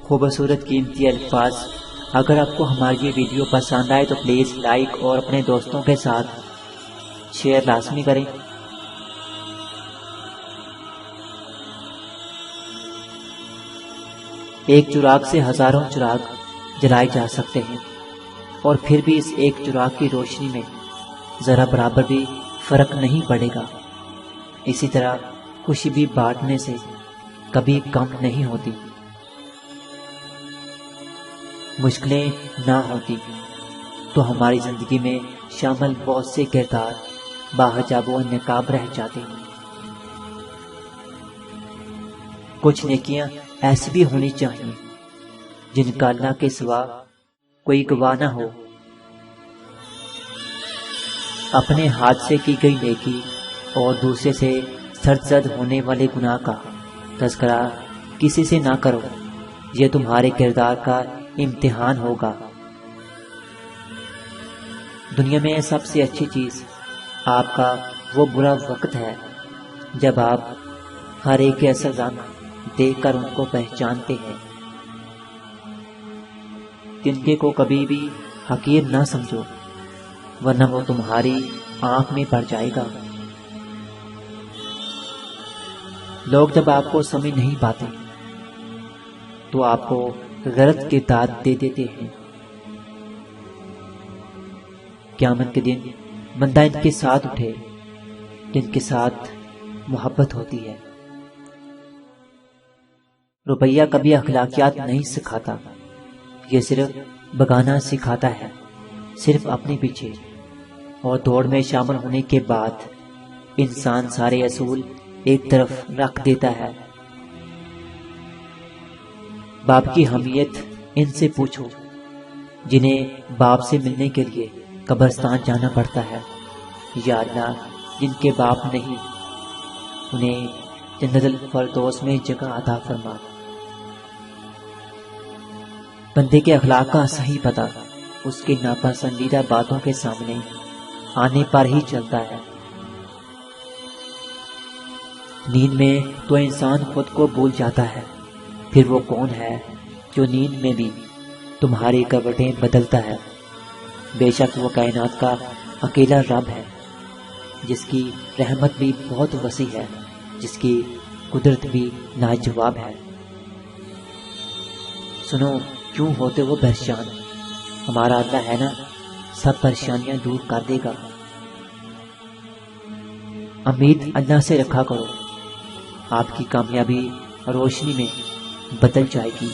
خوبصورت قیمتی الفاظ۔ اگر آپ کو ہماری یہ ویڈیو پسند آئے تو پلیز لائک اور اپنے دوستوں کے ساتھ شیئر لازمی کریں۔ ایک چراغ سے ہزاروں چراغ جلائے جا سکتے ہیں، اور پھر بھی اس ایک چراغ کی روشنی میں ذرا برابر بھی فرق نہیں پڑے گا۔ اسی طرح خوشی بھی بانٹنے سے کبھی کم نہیں ہوتی۔ مشکلیں نہ ہوتی تو ہماری زندگی میں شامل بہت سے کردار باحجاب و نقاب رہ جاتے۔ کچھ نیکیاں ایسی بھی ہونی چاہیے جن کا اللہ کے سوا کوئی گواہ نہ ہو۔ اپنے ہاتھ سے کی گئی نیکی اور دوسرے سے سرزد ہونے والے گناہ کا تذکرہ کسی سے نہ کرو، یہ تمہارے کردار کا امتحان ہوگا۔ دنیا میں سب سے اچھی چیز آپ کا وہ برا وقت ہے جب آپ ہر ایک کے اصل رنگ دیکھ کر ان کو پہچانتے ہیں۔ تنکے کو کبھی بھی حقیر نہ سمجھو، ورنہ وہ تمہاری آنکھ میں پڑ جائے گا۔ لوگ جب آپ کو سمجھ نہیں پاتے تو آپ کو غلط کردار دے دیتے ہیں۔ قیامت کے دن بندہ ان کے ساتھ اٹھے جن کے ساتھ محبت ہوتی ہے۔ روپیہ کبھی اخلاقیات نہیں سکھاتا، یہ صرف بگانا سکھاتا ہے۔ صرف اپنے پیچھے اور دوڑ میں شامل ہونے کے بعد انسان سارے اصول ایک طرف رکھ دیتا ہے۔ باپ کی حمیت ان سے پوچھو جنہیں باپ سے ملنے کے لیے قبرستان جانا پڑتا ہے۔ یا اللہ، جن کے باپ نہیں انہیں جنت الفردوس میں جگہ عطا فرما۔ بندے کے اخلاق کا صحیح پتہ اس کے ناپسندیدہ باتوں کے سامنے آنے پر ہی چلتا ہے۔ نیند میں تو انسان خود کو بھول جاتا ہے، پھر وہ کون ہے جو نیند میں بھی تمہاری کروٹیں بدلتا ہے؟ بے شک وہ کائنات کا اکیلا رب ہے، جس کی رحمت بھی بہت وسیع ہے، جس کی قدرت بھی لاجواب ہے۔ سنو، کیوں ہوتے وہ پریشان؟ ہمارا اللہ ہے نا، سب پریشانیاں دور کر دے گا۔ امید اللہ سے رکھا کرو، آپ کی کامیابی روشنی میں بدل جائے گی۔